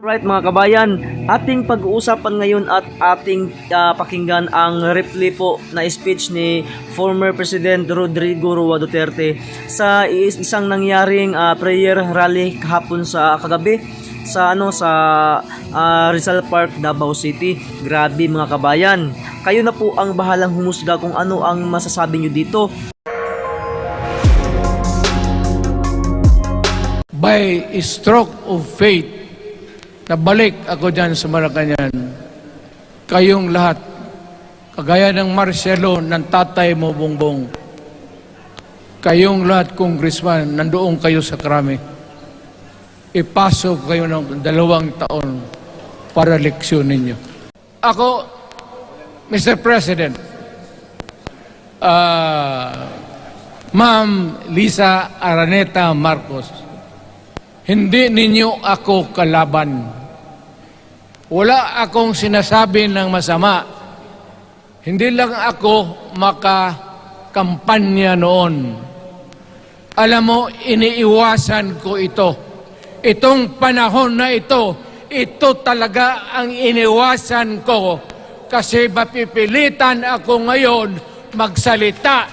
Right mga kabayan, ating pag-uusapan ngayon at ating pakinggan ang reply po na speech ni former President Rodrigo Roa Duterte sa isang nangyaring prayer rally kahapon sa kagabi sa Rizal Park, Davao City. Grabe mga kabayan. Kayo na po ang bahalang humusga kung ano ang masasabi nyo dito. By a stroke of fate, nabalik ako dyan sa Malacanang. Kayong lahat, kagaya ng Marcelo, ng tatay mo, Bongbong. Kayong lahat, congressman, nandoon kayo sa krami. Ipasok kayo ng 2 taon para leksyon ninyo. Ako, Mr. President, Ma'am Lisa Araneta Marcos, hindi ninyo ako kalaban. Wala akong sinasabi ng masama. Hindi lang ako makakampanya noon. Alam mo, iniiwasan ko ito. Itong panahon na ito talaga ang iniwasan ko kasi mapipilitan ako ngayon magsalita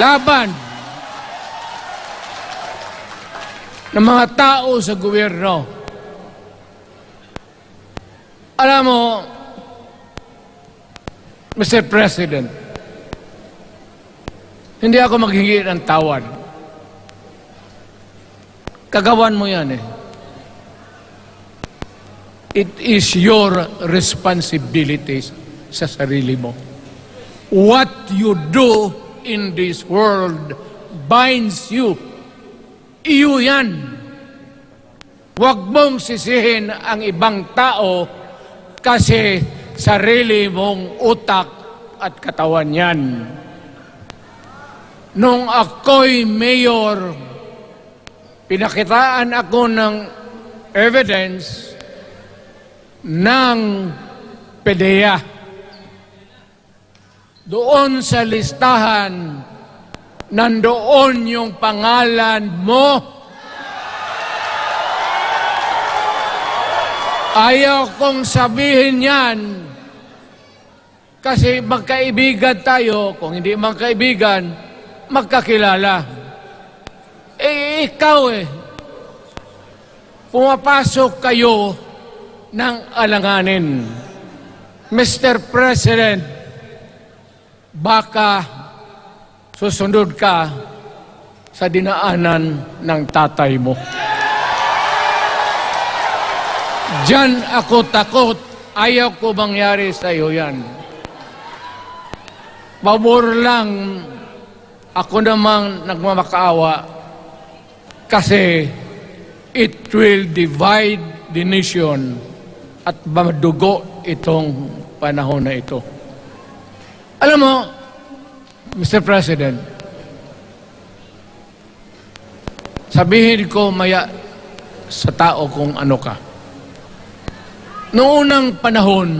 laban ng mga tao sa gobyerno. Alam mo, Mr. President, hindi ako maghingi ng tawad. Kagawan mo yan eh. It is your responsibility sa sarili mo. What you do in this world binds you. Iyo yan. Huwag mong sisihin ang ibang tao kasi sarili mong utak at katawan yan. Nung ako'y mayor, pinakitaan ako ng evidence ng PDEA. Doon sa listahan, nandoon yung pangalan mo. Ayaw kong sabihin yan kasi magkaibigan tayo. Kung hindi magkaibigan, magkakilala. Ikaw pumapasok kayo ng alanganin. Mr. President, baka susunod ka sa dinaanan ng tatay mo. Diyan ako takot. Ayaw ko mangyari sa iyo yan. Pabor lang, ako namang nagmamakaawa kasi it will divide the nation at madugo itong panahon na ito. Alam mo, Mr. President, sabihin ko maya sa tao kung ano ka. Noong unang panahon,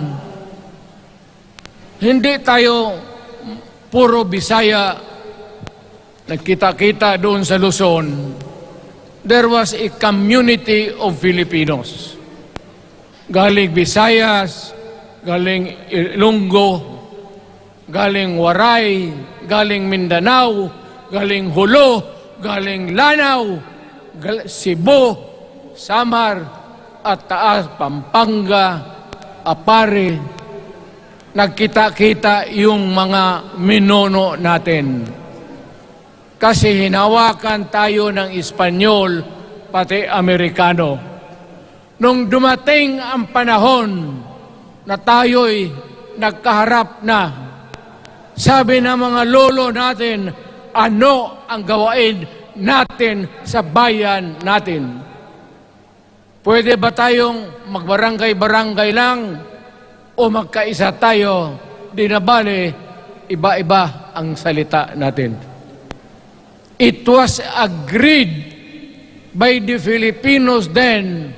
hindi tayo puro Bisaya nagkita-kita doon sa Luzon. There was a community of Filipinos. Galing Visayas, galing Ilonggo, galing Waray, galing Mindanao, galing Hulo, galing Lanao, Cebu, Samar, at Taas, Pampanga, Apare. Nagkita-kita yung mga minono natin. Kasi hinawakan tayo ng Espanyol, pati Amerikano. Nung dumating ang panahon na tayo'y nagkaharap na, sabi ng mga lolo natin, ano ang gawain natin sa bayan natin? Pwede ba tayong magbarangay-barangay lang o magkaisa tayo? Di na bale, iba-iba ang salita natin. It was agreed by the Filipinos then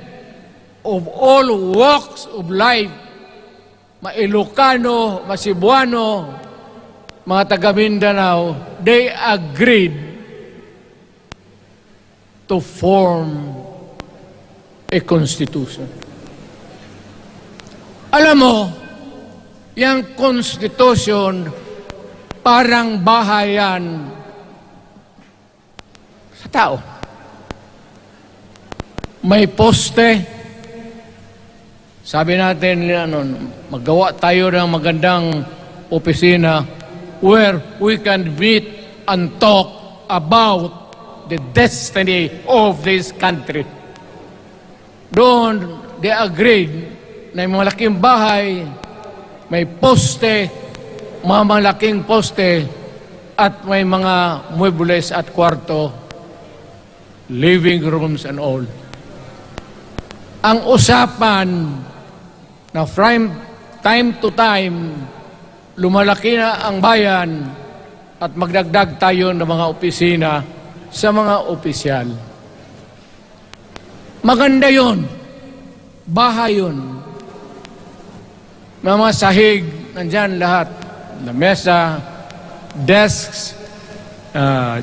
of all walks of life, Mailocano, Cebuano, mga taga Mindanao, they agreed to form a constitution. Alam mo, yung constitution parang bahayan sa tao. May poste. Sabi natin, maggawa tayo ng magandang opisina where we can meet and talk about the destiny of this country. Doon, they agreed na may malaking bahay, may poste, mga malaking poste, at may mga muebles at kwarto, living rooms and all. Ang usapan na from time to time, lumalaki na ang bayan at magdagdag tayo ng mga opisina sa mga opisyal. Maganda yun. Bahay yun. Mga sahig, nandyan lahat. Na mesa, desks,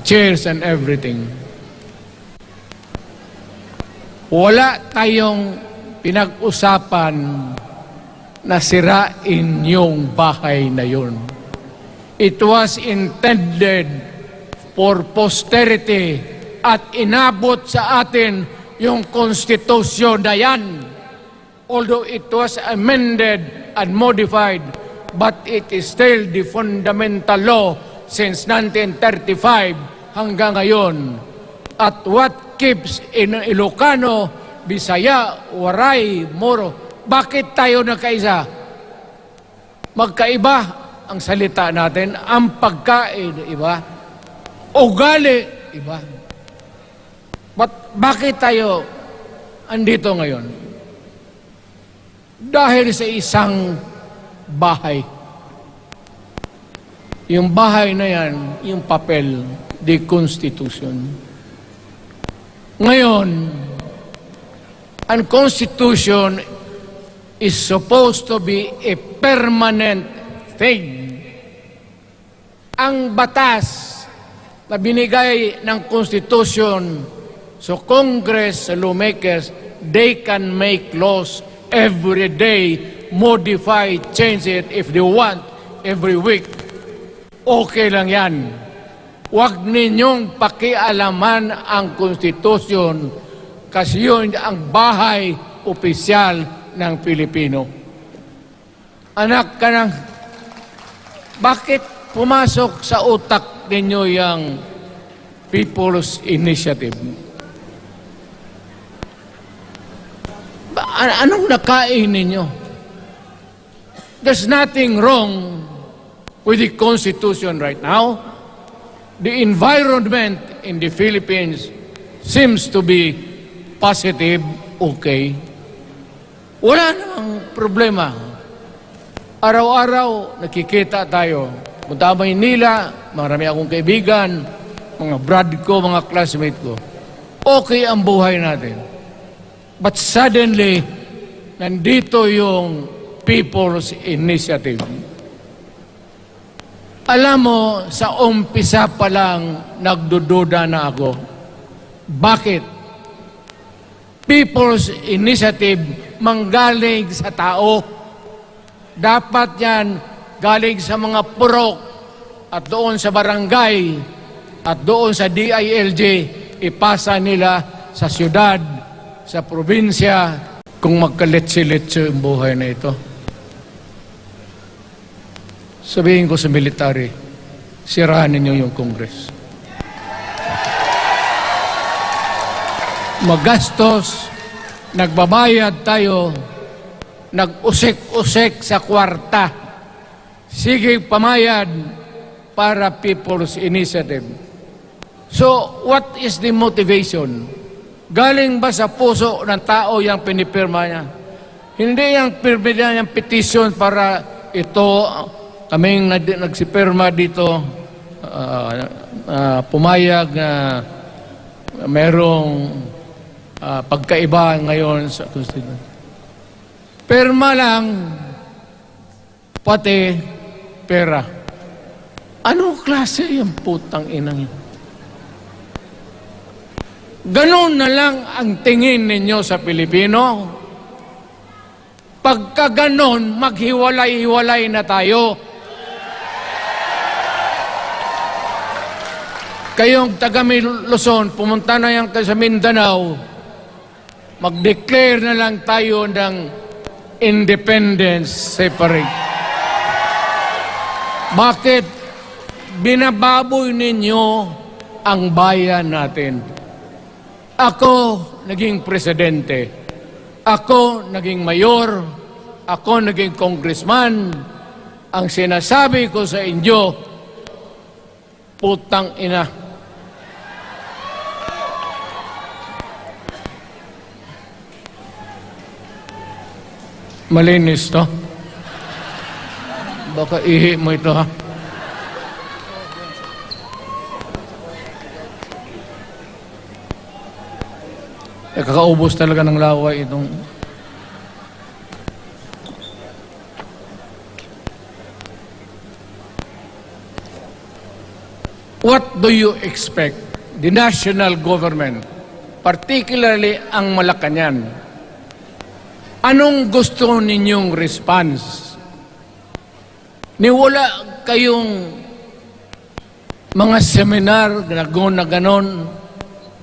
chairs, and everything. Wala tayong pinag-usapan na sirain yung bahay na yun. It was intended for posterity at inabot sa atin yung konstitusyon na yan. Although it was amended and modified, but it is still the fundamental law since 1935 hanggang ngayon. At what keeps in Ilocano, Bisaya, Waray, Moro, bakit tayo nagkaisa? Magkaiba ang salita natin, ang pagkain, iba, ugali, iba. Bakit tayo andito ngayon? Dahil sa isang bahay. Yung bahay na yan, yung papel, the Constitution. Ngayon, ang Constitution is supposed to be a permanent thing. Ang batas na binigay ng Constitution sa Congress, sa lawmakers, they can make laws every day, modify, change it if they want, every week. Okay lang yan. Huwag ninyong pakialaman ang Constitution kasi yun ang bahay opisyal ng Pilipino. Anak ka ng... Bakit pumasok sa utak ninyo yung People's Initiative? Anong nakain ninyo? There's nothing wrong with the Constitution right now. The environment in the Philippines seems to be positive, okay. Wala namang problema. Araw-araw, nakikita tayo. Punta Maynila, marami akong kaibigan, mga brad ko, mga classmate ko. Okay ang buhay natin. But suddenly, nandito yung People's Initiative. Alam mo, sa umpisa pa lang, nagdududa na ako. Bakit? People's Initiative manggaling sa tao. Dapat yan galing sa mga purok at doon sa barangay at doon sa DILG, ipasa nila sa syudad, sa probinsya, kung magkaletse-letse ang buhay na ito. Sabihin ko sa military, sirahan ninyo yung Congress. Magastos, nagbabayad tayo, nag-usik-usik sa kwarta. Sige, pamayad para People's Initiative. So, what is the motivation? Galing ba sa puso ng tao yung pinipirma niya? Hindi yung pirma niya yung petition para ito, kaming nagsipirma dito, pumayag na merong pagkaiba ngayon sa Constitution. Pirma lang, pati pera. Anong klase yung putang inang yun? Ganon na lang ang tingin ninyo sa Pilipino. Pagka ganon, maghiwalay-hiwalay na tayo. Kayong taga Luzon, pumunta na yan kayo sa Mindanao, mag-declare na lang tayo ng independence separate. Bakit binababoy ninyo ang bayan natin? Ako naging presidente. Ako naging mayor. Ako naging congressman. Ang sinasabi ko sa inyo, putang ina. Malinis to. Baka ihi mo ito, ha? Kakaubos talaga ng laway itong... What do you expect the national government, particularly ang Malacanang? Anong gusto ninyong response? Niwala kayong mga seminar na ganon.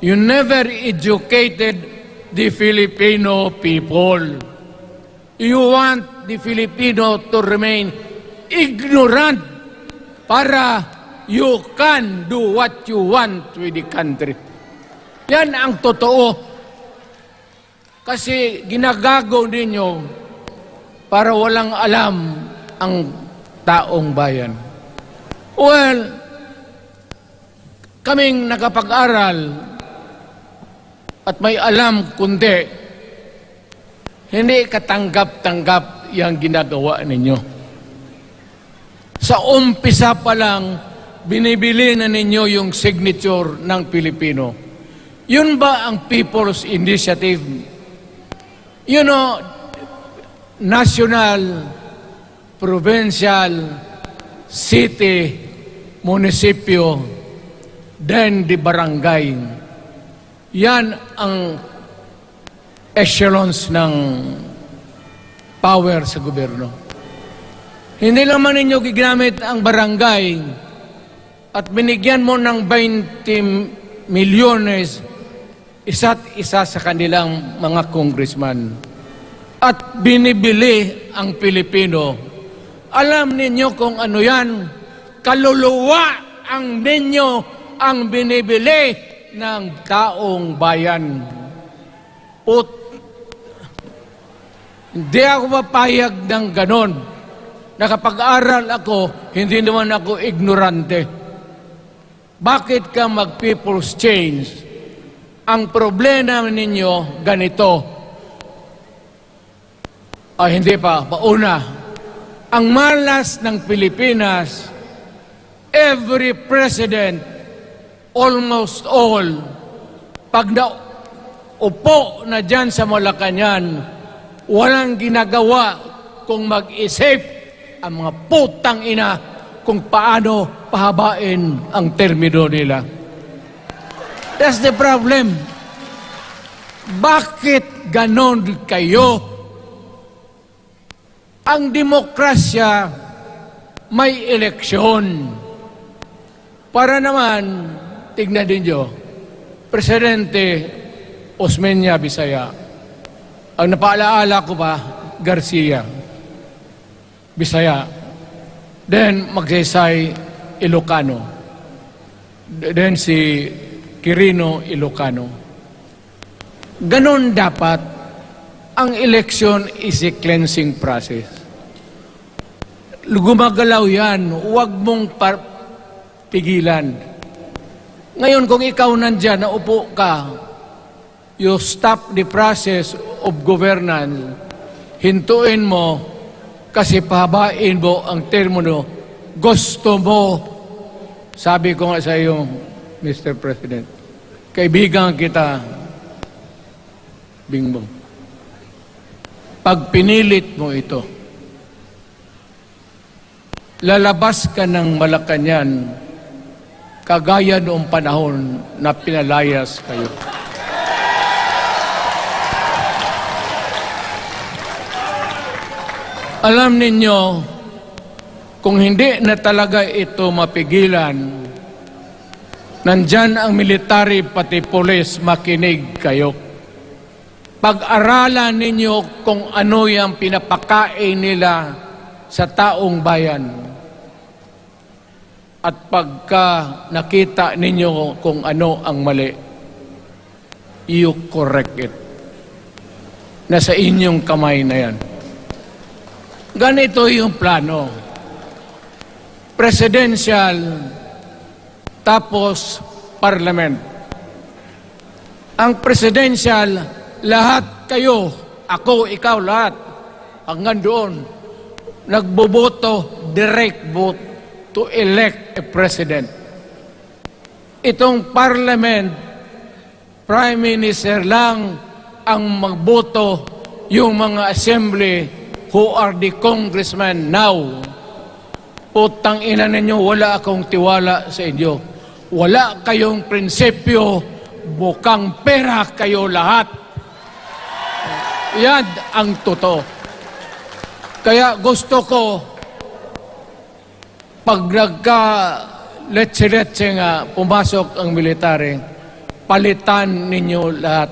You never educated the Filipino people. You want the Filipino to remain ignorant para you can do what you want with the country. Yan ang totoo. Kasi ginagago ninyo para walang alam ang taong bayan. Well, kaming nakapag-aral at may alam kundi, hindi katanggap-tanggap yung ginagawa ninyo. Sa umpisa pa lang, binibili na ninyo yung signature ng Pilipino. Yun ba ang People's Initiative? You know, national, provincial, city, munisipyo, then the barangay. Yan ang echelons ng power sa gobyerno. Hindi naman ninyo gigamit ang barangay at binigyan mo ng 20 milyones isa't isa sa kanilang mga congressman. At binibili ang Pilipino. Alam ninyo kung ano yan? Kaluluwa ang ninyo ang binibili ng taong bayan. Hindi ako mapayag ng ganon. Nakapag-aral ako, hindi naman ako ignorante. Bakit ka mag-people's change? Ang problema ninyo, ganito. Hindi pa, pauna. Ang malas ng Pilipinas, every president, almost all, pag naupo na dyan sa Malacanang, walang ginagawa kung mag-isip ang mga putang ina kung paano pahabain ang termino nila. That's the problem. Bakit ganon kayo? Ang demokrasya may eleksyon. Para naman, tignan ninyo, Presidente Osmeña Bisaya, ang napaalaala ko pa, Garcia Bisaya, then Magsaysay Ilocano, then si Quirino Ilocano. Ganon dapat. Ang election is a cleansing process. Gumagalaw yan, huwag mong pigilan. Ngayon, kung ikaw nandyan, naupo ka, you stop the process of governance, hintuin mo, kasi pahabain mo ang termino, gusto mo. Sabi ko nga sa iyo, Mr. President, kaibigan kita, Bingbong. Pag pinilit mo ito, lalabas ka ng Malacanang kagaya noong panahon na pinalayas kayo. Alam ninyo, kung hindi na talaga ito mapigilan, nandyan ang military pati pulis, makinig kayo. Pag-aralan ninyo kung ano yung pinapakain nila sa taong bayan. At pagka nakita ninyo kung ano ang mali, you correct it. Nasa inyong kamay na yan. Ganito yung plano. Presidential, tapos parliament. Ang presidential, lahat kayo, ako, ikaw, lahat, hanggang doon, nagboboto, direct vote to elect a president. Itong parliament, prime minister lang ang magboto, yung mga assembly who are the congressmen now. Putang ina ninyo, wala akong tiwala sa inyo. Wala kayong prinsipyo, bukang pera kayo lahat. Yan ang totoo. Kaya gusto ko, pag nagka-letse-letse nga, pumasok ang military, palitan ninyo lahat.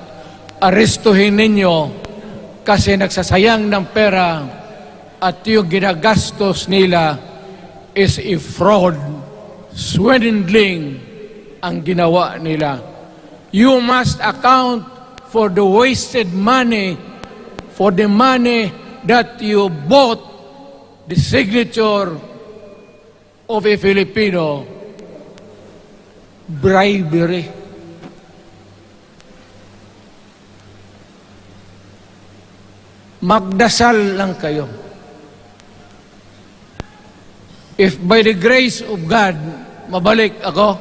Arestuhin ninyo kasi nagsasayang ng pera at yung ginagastos nila is a fraud, swindling ang ginawa nila. You must account for the wasted money, for the money that you bought the signature of a Filipino. Bribery. Magdasal lang kayo. If by the grace of God, mabalik ako,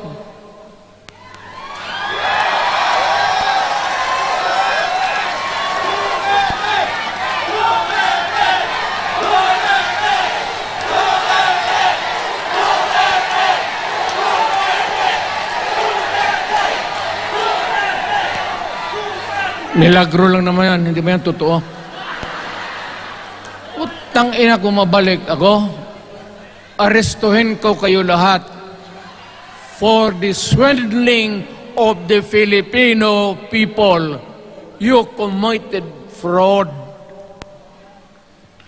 milagro lang naman yan, hindi ba yan totoo? Utang ina ko mabalik ako, arestuhin ko kayo lahat for the swindling of the Filipino people. You committed fraud.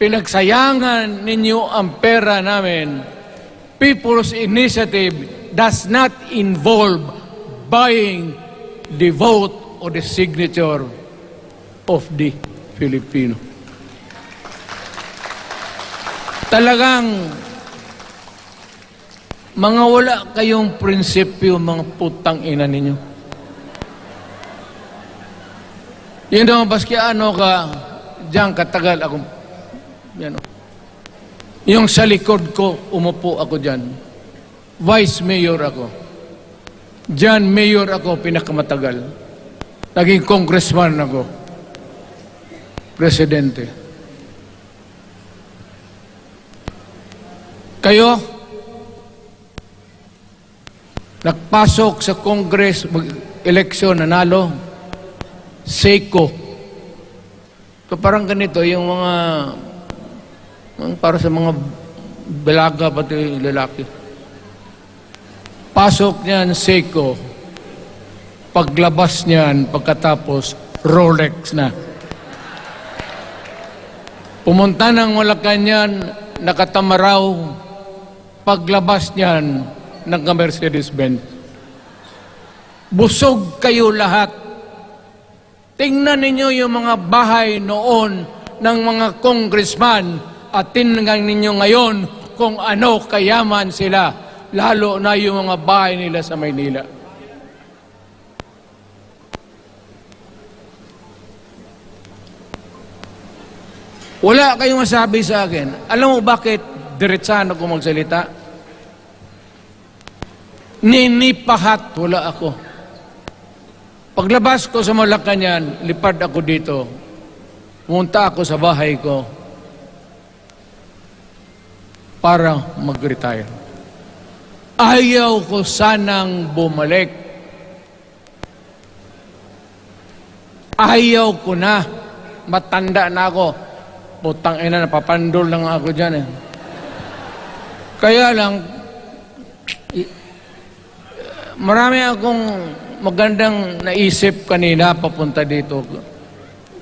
Pinagsayangan ninyo ang pera namin. People's Initiative does not involve buying the vote or the signature of the Filipino. Talagang mga wala kayong prinsipyo, mga putang ina ninyo. Yun naman, baski ano ka, diyan katagal ako, yan o. Yung sa likod ko, umupo ako diyan. Vice Mayor ako. Diyan, Mayor ako, pinakamatagal. Naging congressman ako. Presidente. Kayo, nagpasok sa Congress, eleksyon, nanalo, Seiko. So parang ganito, yung mga, para sa mga balaga, pati lalaki. Pasok niyan, Seiko. Paglabas niyan, pagkatapos, Rolex na. Pumunta ng Malacanang, nakatamaraw, paglabas niyan, nagka-Mercedes-Benz. Busog kayo lahat. Tingnan ninyo yung mga bahay noon ng mga congressman at tingnan ninyo ngayon kung ano kayaman sila, lalo na yung mga bahay nila sa Maynila. Wala kayong masabi sa akin. Alam mo bakit diretsahan ako magsalita? Ninipahat, wala ako. Paglabas ko sa Malacanang, lipad ako dito. Pumunta ako sa bahay ko para mag-retire. Ayaw ko sanang bumalik. Ayaw ko na. Matanda na ako. putang ina, napapandol lang ako dyan eh. Kaya lang, marami akong magandang naisip kanina papunta dito.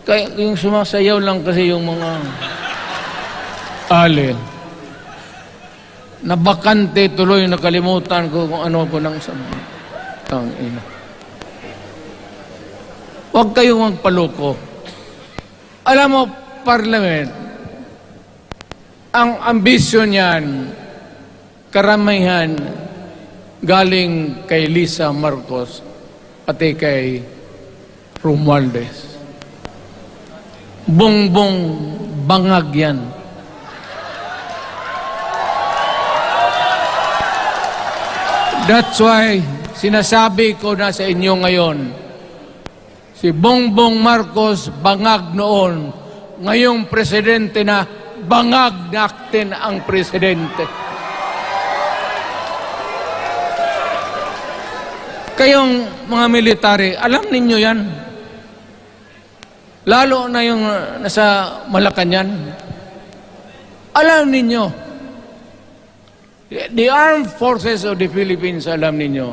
Kaya yung sumasayaw lang kasi yung mga alin. Nabakante tuloy, nakalimutan ko kung ano ko nang ina. Huwag kayong magpaloko. Alam mo, Parliament, ang ambisyon niyan, karamihan, galing kay Lisa Marcos pati kay Romualdez. Bongbong bangag yan. That's why sinasabi ko na sa inyo ngayon, si Bongbong Marcos bangag noon, ngayong presidente na bangag natin ang presidente. Kayong mga military, alam ninyo yan. Lalo na yung nasa Malacanang. Alam ninyo, the armed forces of the Philippines, alam ninyo,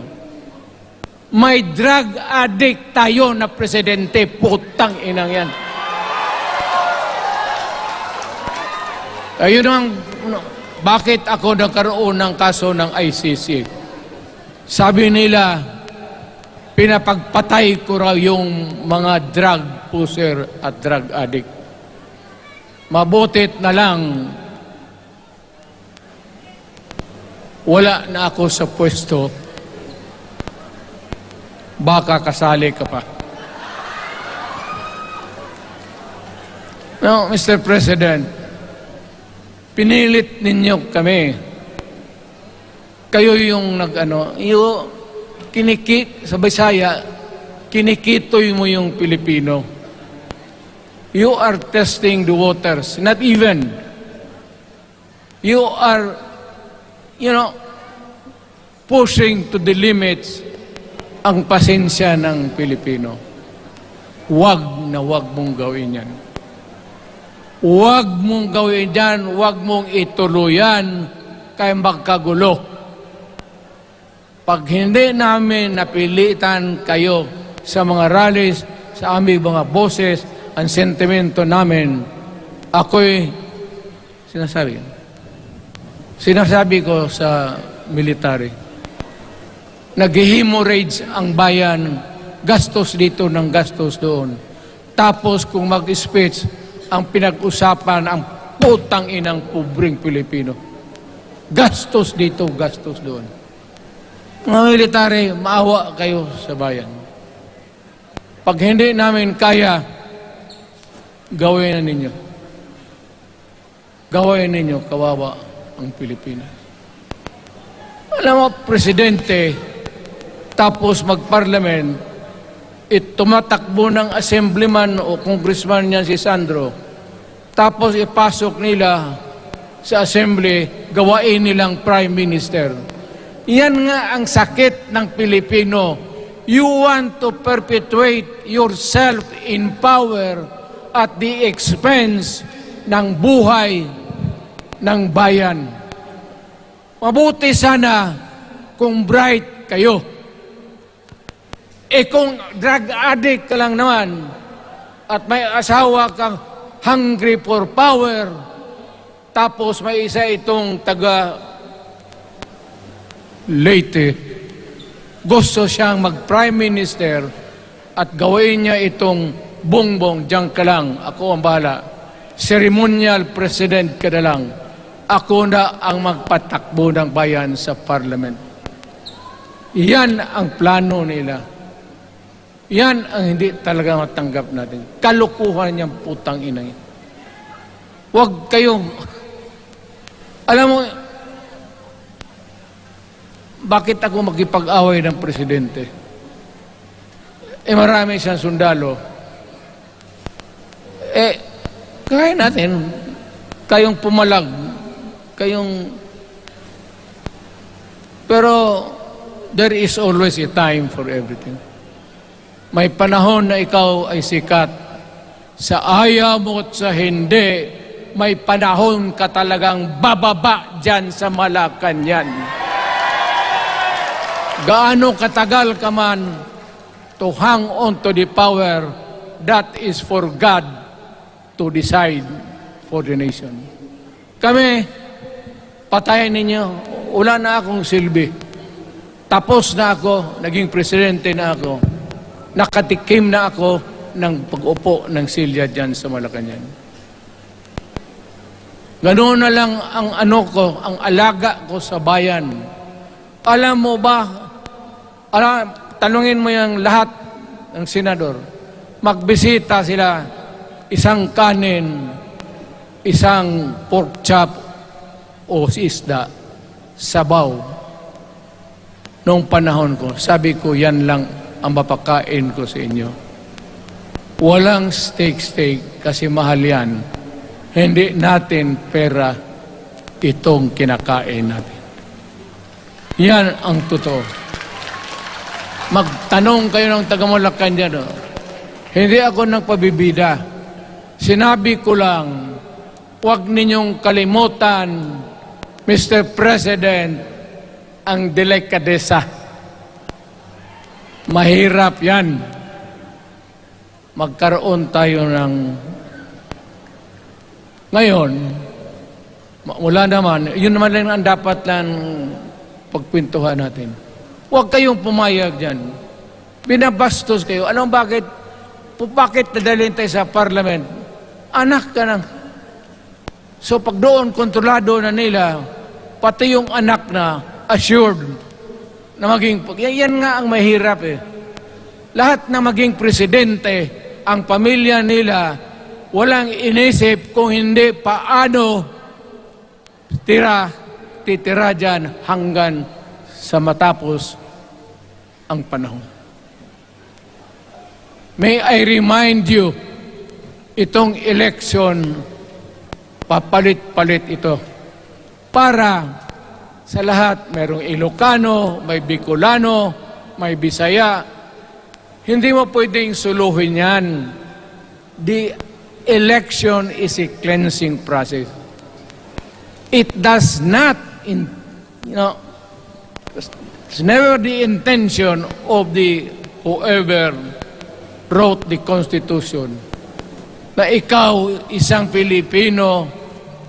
may drug addict tayo na presidente, putang inang yan. Ayun ang, bakit ako nagkaroon ng kaso ng ICC? Sabi nila, pinapagpatay ko raw yung mga drug pusher at drug addict. Mabutit na lang, wala na ako sa pwesto, baka kasali ka pa. Now, Mr. President, pinilit ninyo kami. Kayo yung sa Bisaya, kinikitoy mo yung Pilipino. You are testing the waters. Not even. You are, pushing to the limits ang pasensya ng Pilipino. Wag na wag mong gawin yan. Wag mong gawin yan, wag mong ituluyan kaya magkagulo. Pag hindi namin napilitan kayo sa mga rallies, sa aming mga boses, ang sentimento namin, ako'y sinasabi ko sa military, nag-hemorrhage ang bayan, gastos dito ng gastos doon. Tapos kung mag-speech, ang pinag-usapan ang putang inang pobreng Pilipino. Gastos dito, gastos doon. Mga military, maawa kayo sa bayan. Pag hindi namin kaya, gawin na ninyo. Gawin ninyo, kawawa ang Pilipinas. Alam mo, Presidente, tapos mag-parliament, tumatakbo ng assemblyman o congressman niyan si Sandro, tapos ipasok nila sa assembly, gawain nilang prime minister. Yan nga ang sakit ng Pilipino. You want to perpetuate yourself in power at the expense ng buhay ng bayan. Mabuti sana kung bright kayo. Kung drug addict ka lang naman at may asawa kang hungry for power, tapos may isa itong taga Leyte, gusto siyang mag-prime minister at gawin niya itong bongbong, diyan ka lang, ako ang bahala. Ceremonial president ka na lang. Ako na ang magpatakbo ng bayan sa parliament. Yan ang plano nila. Yan ang hindi talaga matanggap natin. Kalukuhan niyang putang ina. Huwag kayong, alam mo, bakit ako magkipag-away ng presidente? Marami siyang sundalo. Kaya natin, kayong pumalag, pero there is always a time for everything. May panahon na ikaw ay sikat. Sa ayaw mo at sa hindi, may panahon ka talagang bababa dyan sa Malacanang. Gaano katagal ka man to hang on to the power, that is for God to decide for the nation. Kami, patayin ninyo, wala na akong silbi. Tapos na ako, naging presidente na ako. Nakatikim na ako ng pag-upo ng silya dyan sa Malacanang. Ganoon na lang ang ang alaga ko sa bayan. Alam mo ba, tanungin mo yung lahat ng senador, magbisita sila, isang kanin, isang pork chop o isda, sabaw. Noong panahon ko, sabi ko, yan lang ang mapakain ko sa inyo. Walang steak kasi mahal yan. Hindi natin pera itong kinakain natin. Yan ang totoo. Magtanong kayo ng taga-Malacan dyan. Hindi ako nagpabibida. Sinabi ko lang, huwag ninyong kalimutan, Mr. President, ang delikadesa. Mahirap yan. Magkaroon tayo ng... Ngayon, wala naman, yun naman lang ang dapat lang pagpintuhan natin. Huwag kayong pumayag dyan. Binabastos kayo. Anong bakit? Bakit nadalhin tayo sa parliament? Anak ka ng... So pag doon, kontrolado na nila, pati yung anak na assured na maging... Yan nga ang mahirap eh. Lahat na maging presidente, ang pamilya nila, walang inisip kung hindi paano titira dyan hanggang sa matapos ang panahon. May I remind you, itong election, papalit-palit ito. Para sa lahat, mayroong Ilocano, may Bicolano, may Bisaya. Hindi mo pwedeng suluhin yan. The election is a cleansing process. It does not, it's never the intention of the whoever wrote the Constitution na ikaw, isang Pilipino,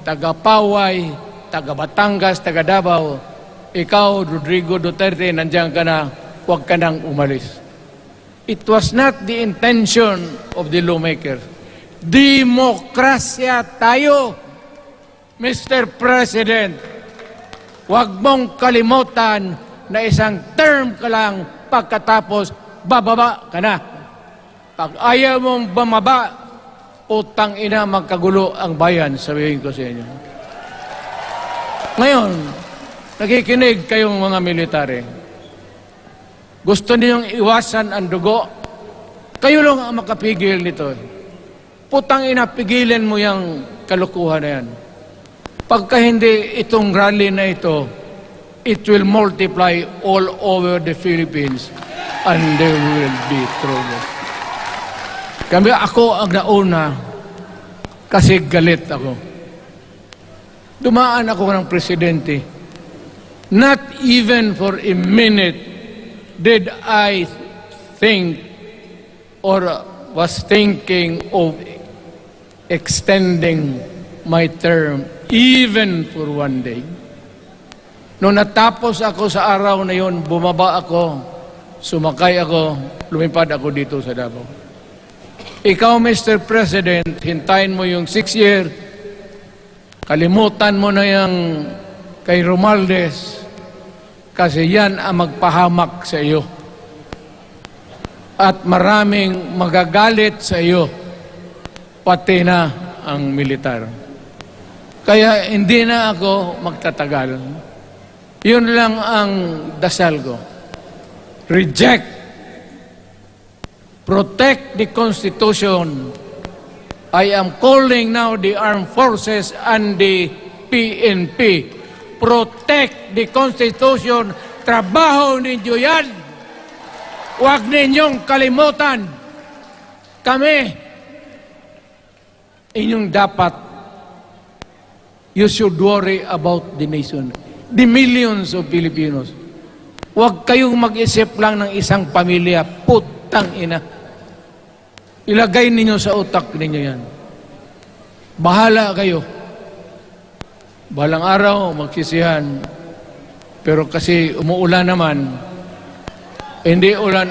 taga-Paway, taga-Batangas, taga-Davao, ikaw, Rodrigo Duterte, nandiyan ka na, huwag ka nang umalis. It was not the intention of the lawmakers. Demokrasya tayo, Mr. President. Huwag mong kalimutan na isang term ka lang pagkatapos bababa ka na. Pag ayaw mong bumaba, utang ina magkagulo ang bayan, sabihin ko sa inyo. Ngayon, nakikinig kayong mga military. Gusto ninyong iwasan ang dugo? Kayo lang ang makapigil nito. Putang ina, pigilan mo yung kalukuhan na yan. Pagka hindi itong rally na ito, it will multiply all over the Philippines and there will be trouble. Kami, ako ang nauna kasi galit ako. Dumaan ako ng presidente. Not even for a minute did I think or was thinking of extending my term even for one day. Nung natapos ako sa araw na yon, bumaba ako, sumakay ako, lumipad ako dito sa Davao. Ikaw, Mr. President, hintayin mo yung 6 year, kalimutan mo na yung kay Romualdez, kasi yan ang magpahamak sa iyo. At maraming magagalit sa iyo, pati na ang militar. Kaya hindi na ako magtatagal. Yun lang ang dasal ko. Reject. Protect the Constitution. I am calling now the armed forces and the PNP. Protect the Constitution. Trabaho ninyo yan. Huwag ninyong kalimutan. Kami, inyong dapat you should worry about the nation, the millions of Filipinos. Huwag kayong mag-isip lang ng isang pamilya, putang ina. Ilagay ninyo sa utak ninyo yan. Bahala kayo. Balang araw, magsisihan. Pero kasi umuulan naman, hindi ulan.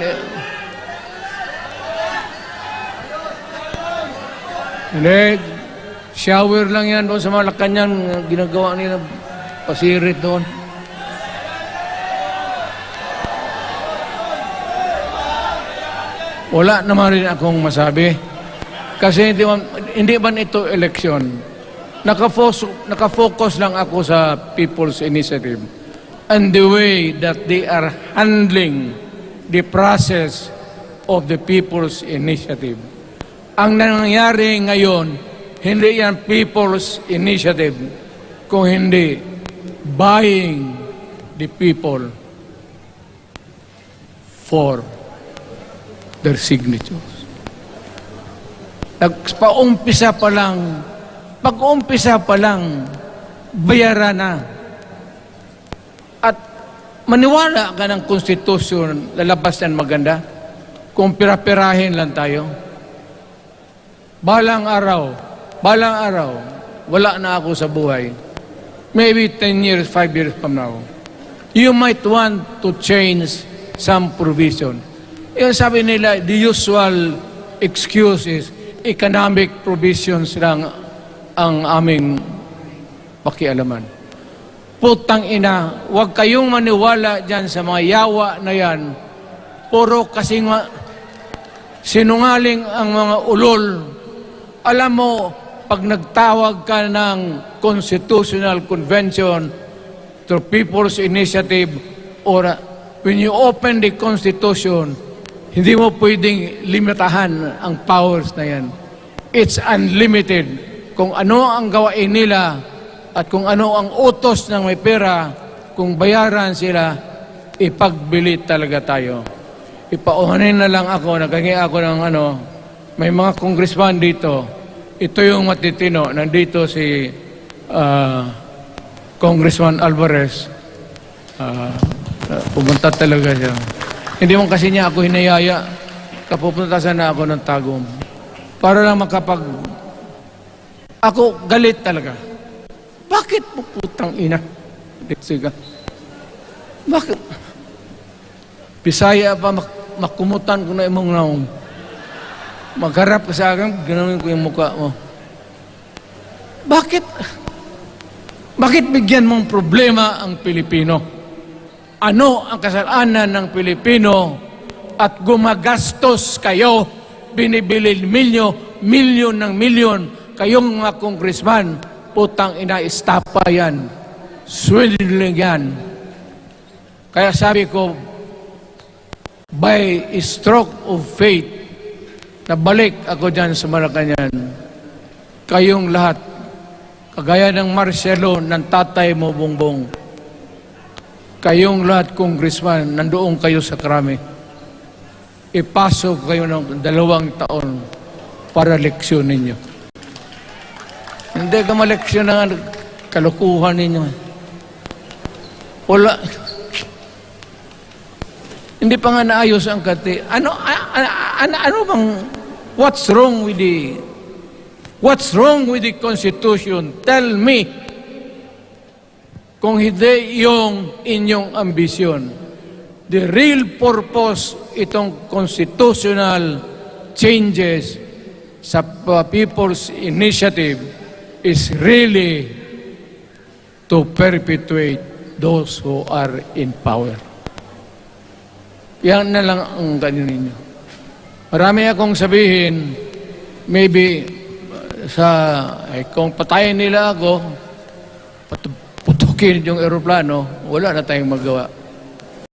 Hindi, shower lang yan doon sa Malacanang, ginagawa nila, pasirit doon. Wala naman rin akong masabi. Kasi hindi man ito eleksyon. Nakafocus lang ako sa People's Initiative and the way that they are handling the process of the People's Initiative. Ang nangyayari ngayon, hindi yan People's Initiative, kung hindi buying the people for their signatures. Pag-umpisa pa lang, bayaran na. At maniwala ka ng konstitusyon, lalabas yan maganda, kung pira-pirahin lang tayo. Balang araw, wala na ako sa buhay. Maybe 10 years, 5 years from now. You might want to change some provision. Yung sabi nila, the usual excuse is economic provisions lang ang aming pakialaman. Putang ina, huwag kayong maniwala dyan sa mga yawa na yan. Puro kasi sinungaling ang mga ulol. Alam mo, pag nagtawag ka ng Constitutional Convention through People's Initiative or when you open the Constitution, hindi mo pwedeng limitahan ang powers na yan. It's unlimited. Kung ano ang gawain nila at kung ano ang utos ng may pera, kung bayaran sila, ipagbili talaga tayo. Ipauhanin na lang ako, nagkangi ako ng may mga congressman dito. Ito yung matitino. Nandito si Congressman Alvarez. Pumunta talaga siya. Hindi mo kasi niya ako hinayaya. Kapupunta sana ako ng Tagum. Para lang Ako galit talaga. Bakit po putang ina? Siga. Bakit? Bisaya pa makumutan ko na imong naong. Magharap ka sa akin, ganoon ko yung mukha mo. Bakit? Bakit bigyan mong problema ang Pilipino? Ano ang kasalanan ng Pilipino at gumagastos kayo, binibili milyon ng milyon, kayong mga congressman, putang ina, istapa yan. Swindling yan. Kaya sabi ko, by a stroke of fate, nabalik ako dyan sa Malacanang, kayong lahat, kagaya ng Marcelo, ng tatay mo, Bongbong, kayong lahat, congressman, nandoon kayo sa Krame. Ipasok kayo ng 2 taon para leksyon ninyo. Hindi ka maleksyon ng kalukuhan ninyo. Wala. Hindi pa nga naayos ang kati. Ano bang, what's wrong with the Constitution? Tell me. Kung hindi yung inyong ambisyon. The real purpose itong constitutional changes sa People's Initiative is really to perpetuate those who are in power. Yan na lang ang ganyan ninyo. Marami akong sabihin, maybe kung patayin nila ako, putukin yung eroplano, wala na tayong magawa.